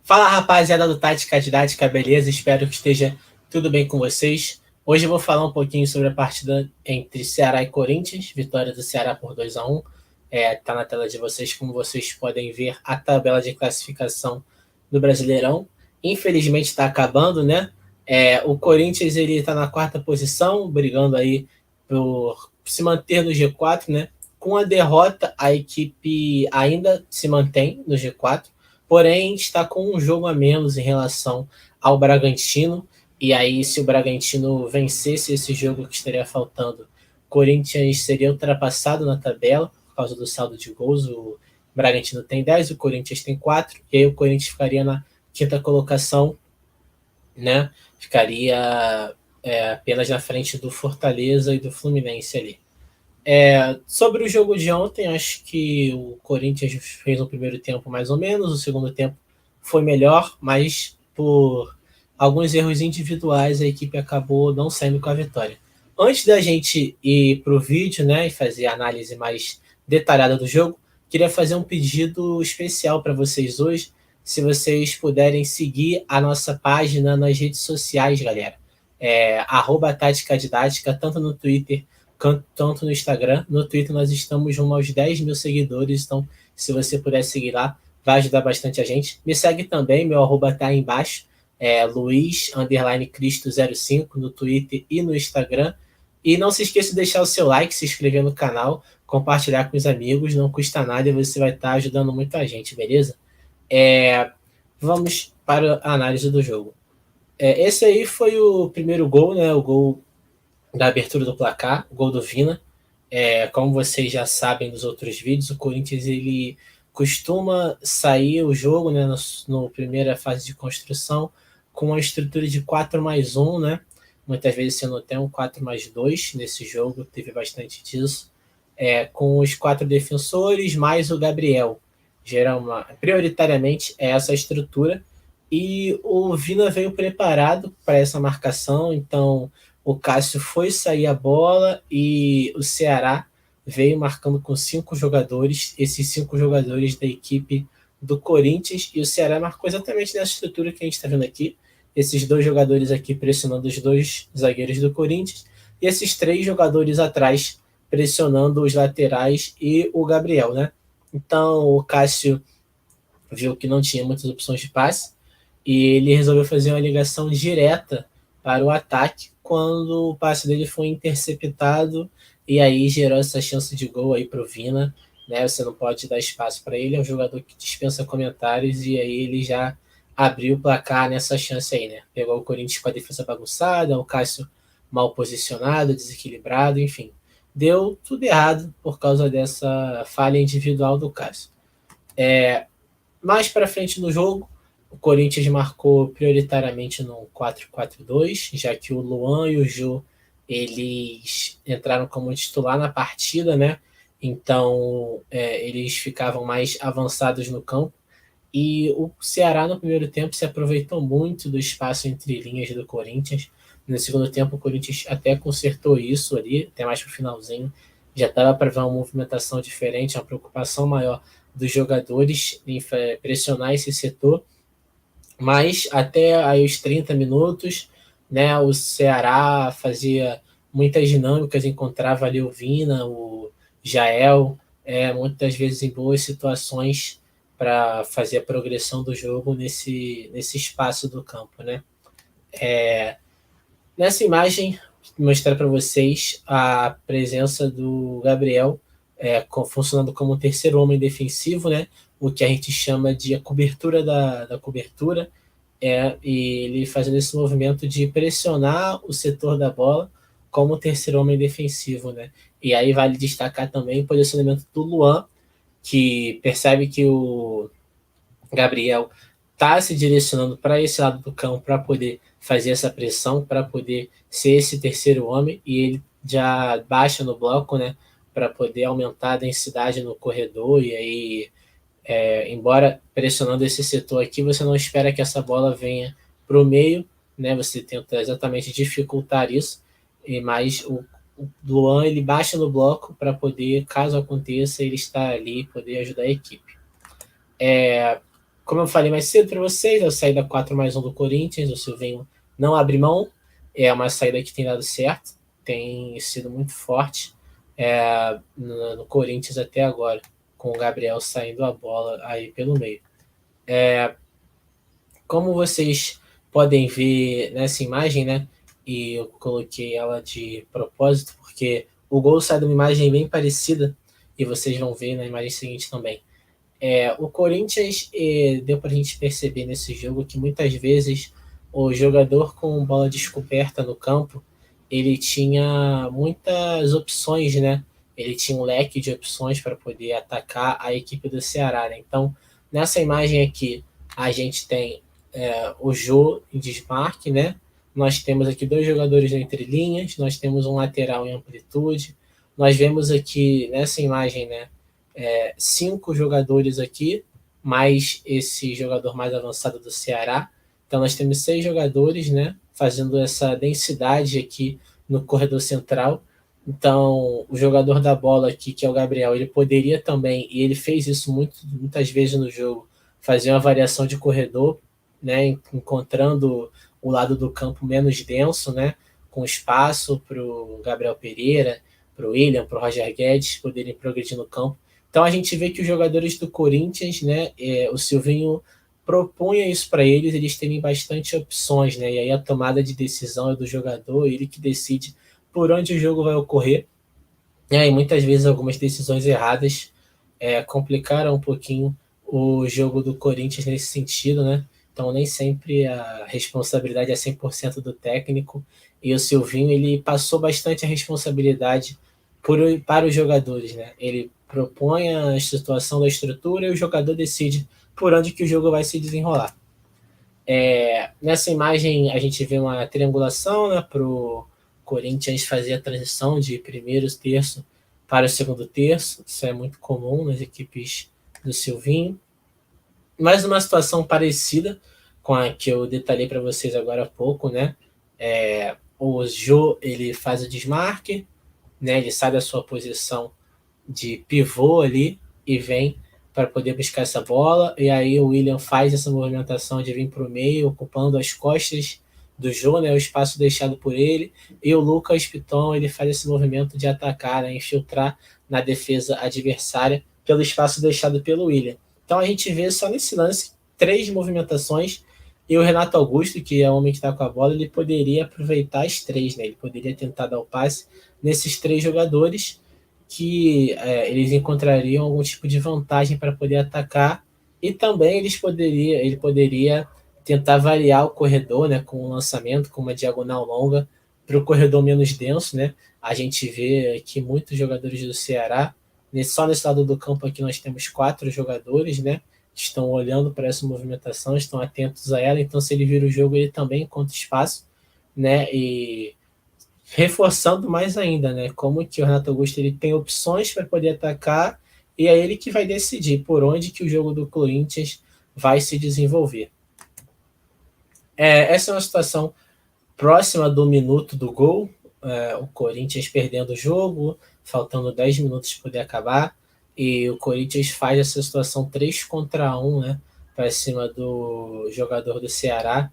Fala, rapaziada do Tática Didática, beleza? Espero que esteja tudo bem com vocês. Hoje eu vou falar um pouquinho sobre a partida entre Ceará e Corinthians, vitória do Ceará por 2-1. Tá na tela de vocês, como vocês podem ver, a tabela de classificação do Brasileirão. Infelizmente está acabando, né? O Corinthians ele está na quarta posição, brigando aí por se manter no G4, né? Com a derrota, a equipe ainda se mantém no G4, porém está com um jogo a menos em relação ao Bragantino. E aí, se o Bragantino vencesse esse jogo que estaria faltando, Corinthians seria ultrapassado na tabela por causa do saldo de gols. O Bragantino tem 10, o Corinthians tem 4, e aí o Corinthians ficaria na quinta colocação, né? Ficaria apenas na frente do Fortaleza e do Fluminense ali. Sobre o jogo de ontem, acho que o Corinthians fez um primeiro tempo mais ou menos, o segundo tempo foi melhor, mas por alguns erros individuais a equipe acabou não saindo com a vitória. Antes da gente ir para o vídeo, né, e fazer a análise mais detalhada do jogo, queria fazer um pedido especial para vocês hoje, se vocês puderem seguir a nossa página nas redes sociais, galera. @tática didática, tanto no Twitter tanto no Instagram. No Twitter nós estamos rumo aos 10 mil seguidores, então se você puder seguir lá, vai ajudar bastante a gente. Me segue também, meu arroba tá aí embaixo, Luiz_Cristo05 no Twitter e no Instagram. E não se esqueça de deixar o seu like, se inscrever no canal, compartilhar com os amigos, não custa nada e você vai estar ajudando muito a gente, beleza? Vamos para a análise do jogo. Esse aí foi o primeiro gol, né? O gol da abertura do placar, o gol do Vina. Como vocês já sabem dos outros vídeos, o Corinthians ele costuma sair o jogo, né, no primeira fase de construção com uma estrutura de 4+1, né? Muitas vezes sendo até um 4+2 nesse jogo, teve bastante disso. Com os 4 defensores mais o Gabriel. Prioritariamente é essa estrutura. E o Vina veio preparado para essa marcação, então o Cássio foi sair a bola e o Ceará veio marcando com 5 jogadores, esses 5 jogadores da equipe do Corinthians, e o Ceará marcou exatamente nessa estrutura que a gente está vendo aqui, esses 2 jogadores aqui pressionando os 2 zagueiros do Corinthians, e esses 3 jogadores atrás pressionando os laterais e o Gabriel, né? Então o Cássio viu que não tinha muitas opções de passe, e ele resolveu fazer uma ligação direta para o ataque quando o passe dele foi interceptado, e aí gerou essa chance de gol aí para o Vina, né? Você não pode dar espaço para ele, é um jogador que dispensa comentários, e aí ele já abriu o placar nessa chance aí, né? Pegou o Corinthians com a defesa bagunçada, o Cássio mal posicionado, desequilibrado, enfim. Deu tudo errado por causa dessa falha individual do Cássio. Mais para frente no jogo, o Corinthians marcou prioritariamente no 4-4-2, já que o Luan e o Jô eles entraram como titular na partida, né? Então eles ficavam mais avançados no campo. E o Ceará no primeiro tempo se aproveitou muito do espaço entre linhas do Corinthians. No segundo tempo, o Corinthians até consertou isso ali, até mais para o finalzinho. Já estava para ver uma movimentação diferente, uma preocupação maior dos jogadores em pressionar esse setor. Mas até aí os 30 minutos, né, o Ceará fazia muitas dinâmicas, encontrava ali o Vina, o Jael, muitas vezes em boas situações para fazer a progressão do jogo nesse espaço do campo, né? Nessa imagem, vou mostrar para vocês a presença do Gabriel funcionando como um terceiro homem defensivo, né? O que a gente chama de a cobertura da cobertura, e ele fazendo esse movimento de pressionar o setor da bola como terceiro homem defensivo, né? E aí vale destacar também o posicionamento do Luan, que percebe que o Gabriel está se direcionando para esse lado do campo para poder fazer essa pressão, para poder ser esse terceiro homem, e ele já baixa no bloco, né, para poder aumentar a densidade no corredor, e aí, embora pressionando esse setor aqui, você não espera que essa bola venha para o meio, né, você tenta exatamente dificultar isso, mas o Luan ele baixa no bloco para poder, caso aconteça, ele estar ali e poder ajudar a equipe. Como eu falei mais cedo para vocês, a saída 4+1 do Corinthians, o Silvinho não abre mão, é uma saída que tem dado certo, tem sido muito forte no Corinthians até agora, com o Gabriel saindo a bola aí pelo meio. Como vocês podem ver nessa imagem, né? E eu coloquei ela de propósito, porque o gol sai de uma imagem bem parecida, e vocês vão ver na imagem seguinte também. O Corinthians, deu para a gente perceber nesse jogo que muitas vezes o jogador com bola descoberta no campo, ele tinha muitas opções, né? Ele tinha um leque de opções para poder atacar a equipe do Ceará, né? Então, nessa imagem aqui, a gente tem o Jô em desmarque, né? Nós temos aqui 2 jogadores entre linhas, nós temos um lateral em amplitude, nós vemos aqui nessa imagem, né? 5 jogadores aqui, mais esse jogador mais avançado do Ceará. Então nós temos 6 jogadores, né, fazendo essa densidade aqui no corredor central. Então o jogador da bola aqui, que é o Gabriel, ele poderia também, e ele fez isso muitas vezes no jogo, fazer uma variação de corredor, né, encontrando o lado do campo menos denso, né, com espaço para o Gabriel Pereira, para o William, para o Roger Guedes poderem progredir no campo. Então a gente vê que os jogadores do Corinthians, né, o Silvinho propunha isso para eles terem bastante opções, né, e aí a tomada de decisão é do jogador, ele que decide por onde o jogo vai ocorrer, e muitas vezes algumas decisões erradas complicaram um pouquinho o jogo do Corinthians nesse sentido, né, então nem sempre a responsabilidade é 100% do técnico, e o Silvinho ele passou bastante a responsabilidade para os jogadores, né, ele propõe a situação da estrutura e o jogador decide por onde que o jogo vai se desenrolar. Nessa imagem a gente vê uma triangulação, né, para o Corinthians fazer a transição de primeiro terço para o segundo terço. Isso é muito comum nas equipes do Silvinho. Mais uma situação parecida com a que eu detalhei para vocês agora há pouco, né? O Jô ele faz o desmarque, né? Ele sai da sua posição de pivô ali e vem para poder buscar essa bola. E aí o William faz essa movimentação de vir para o meio, ocupando as costas do Jô, né, o espaço deixado por ele. E o Lucas Piton ele faz esse movimento de atacar, né, infiltrar na defesa adversária pelo espaço deixado pelo William. Então a gente vê só nesse lance 3 movimentações. E o Renato Augusto, que é o homem que está com a bola, ele poderia aproveitar as 3, né? Ele poderia tentar dar o passe nesses 3 jogadores que eles encontrariam algum tipo de vantagem para poder atacar, e também ele poderia tentar variar o corredor, né, com um lançamento, com uma diagonal longa para o corredor menos denso, né? A gente vê que muitos jogadores do Ceará, só nesse lado do campo aqui nós temos 4 jogadores, né? Estão olhando para essa movimentação, estão atentos a ela, então se ele vira o jogo ele também encontra espaço, né? E reforçando mais ainda, né? Como que o Renato Augusto ele tem opções para poder atacar e é ele que vai decidir por onde que o jogo do Corinthians vai se desenvolver. Essa é uma situação próxima do minuto do gol, o Corinthians perdendo o jogo, faltando 10 minutos para poder acabar, e o Corinthians faz essa situação 3-1, né? Para cima do jogador do Ceará.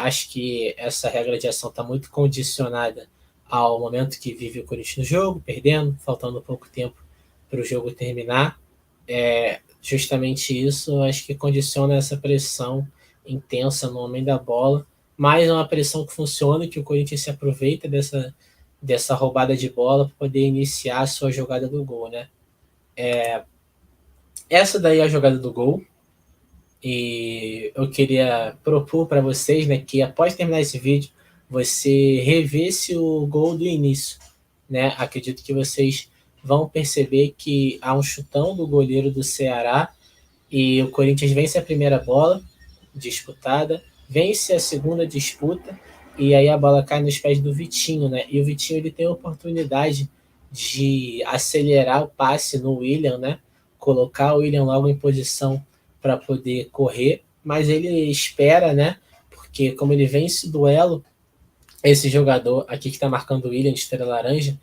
Acho que essa regra de ação está muito condicionada ao momento que vive o Corinthians no jogo, perdendo, faltando pouco tempo para o jogo terminar. Justamente isso, acho que condiciona essa pressão intensa no homem da bola, mas é uma pressão que funciona, que o Corinthians se aproveita dessa roubada de bola para poder iniciar a sua jogada do gol, né? Essa daí é a jogada do gol, e eu queria propor para vocês, né, que após terminar esse vídeo, você revesse o gol do início, né? Acredito que vocês vão perceber que há um chutão do goleiro do Ceará e o Corinthians vence a primeira bola disputada, vence a segunda disputa e aí a bola cai nos pés do Vitinho, né? E o Vitinho ele tem a oportunidade de acelerar o passe no William, né? Colocar o William logo em posição para poder correr, mas ele espera, né? Porque como ele vence o duelo, esse jogador aqui que está marcando o William de estrela laranja,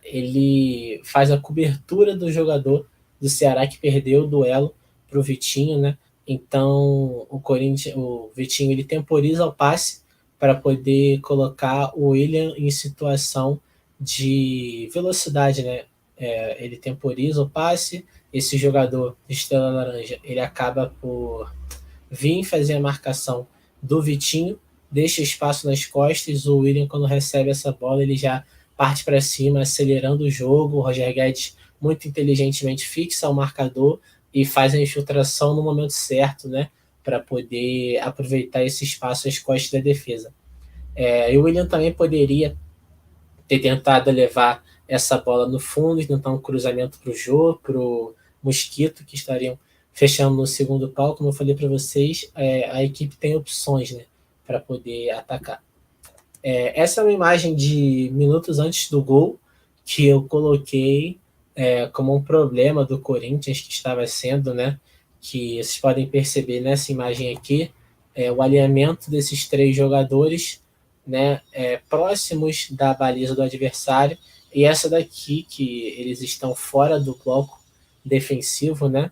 ele faz a cobertura do jogador do Ceará que perdeu o duelo para o Vitinho, né? Então o Vitinho ele temporiza o passe para poder colocar o William em situação de velocidade, né? Ele temporiza o passe, esse jogador Estrela Laranja ele acaba por vir fazer a marcação do Vitinho, deixa espaço nas costas, o William quando recebe essa bola ele já parte para cima, acelerando o jogo, o Roger Guedes muito inteligentemente fixa o marcador e faz a infiltração no momento certo, né, para poder aproveitar esse espaço às costas da defesa. E o William também poderia ter tentado levar essa bola no fundo e tentar um cruzamento para o Jô, para o Mosquito, que estariam fechando no segundo pau. Como eu falei para vocês, a equipe tem opções, né, para poder atacar. Essa é uma imagem de minutos antes do gol que eu coloquei como um problema do Corinthians que estava sendo, né, que vocês podem perceber nessa imagem aqui, o alinhamento desses três jogadores, né, próximos da baliza do adversário, e essa daqui que eles estão fora do bloco defensivo, né,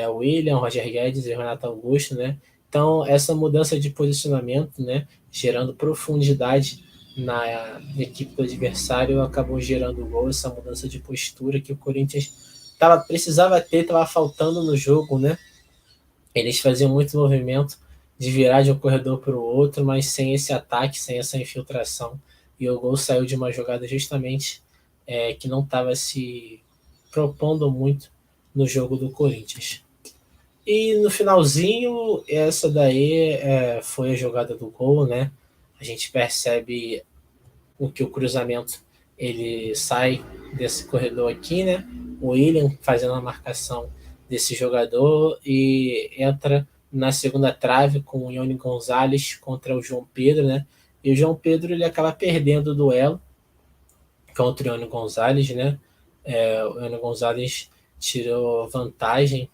o William, Roger Guedes e Renato Augusto, né, então essa mudança de posicionamento, né, gerando profundidade na equipe do adversário, acabou gerando o gol, essa mudança de postura que o Corinthians precisava ter, estava faltando no jogo, né? Eles faziam muito movimento de virar de um corredor para o outro, mas sem esse ataque, sem essa infiltração. E o gol saiu de uma jogada justamente que não estava se propondo muito no jogo do Corinthians. E no finalzinho, essa daí foi a jogada do gol, né? A gente percebe o cruzamento ele sai desse corredor aqui, né? O William fazendo a marcação desse jogador e entra na segunda trave com o Ione Gonzalez contra o João Pedro, né? E o João Pedro ele acaba perdendo o duelo contra o Ione Gonzalez, né? O Ione Gonzalez tirou vantagem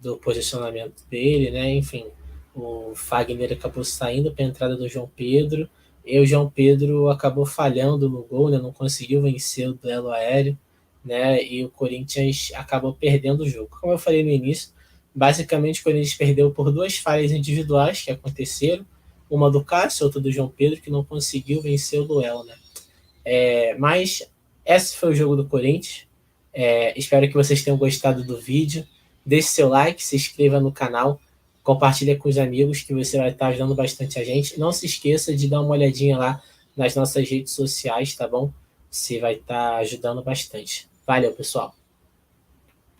do posicionamento dele, né? Enfim, o Fagner acabou saindo para a entrada do João Pedro e o João Pedro acabou falhando no gol, né? Não conseguiu vencer o duelo aéreo, né? E o Corinthians acabou perdendo o jogo. Como eu falei no início, basicamente o Corinthians perdeu por duas falhas individuais que aconteceram, uma do Cássio, outra do João Pedro, que não conseguiu vencer o duelo, né? Mas esse foi o jogo do Corinthians. Espero que vocês tenham gostado do vídeo. Deixe seu like, se inscreva no canal, compartilhe com os amigos que você vai estar ajudando bastante a gente. Não se esqueça de dar uma olhadinha lá nas nossas redes sociais, tá bom? Você vai estar ajudando bastante. Valeu, pessoal!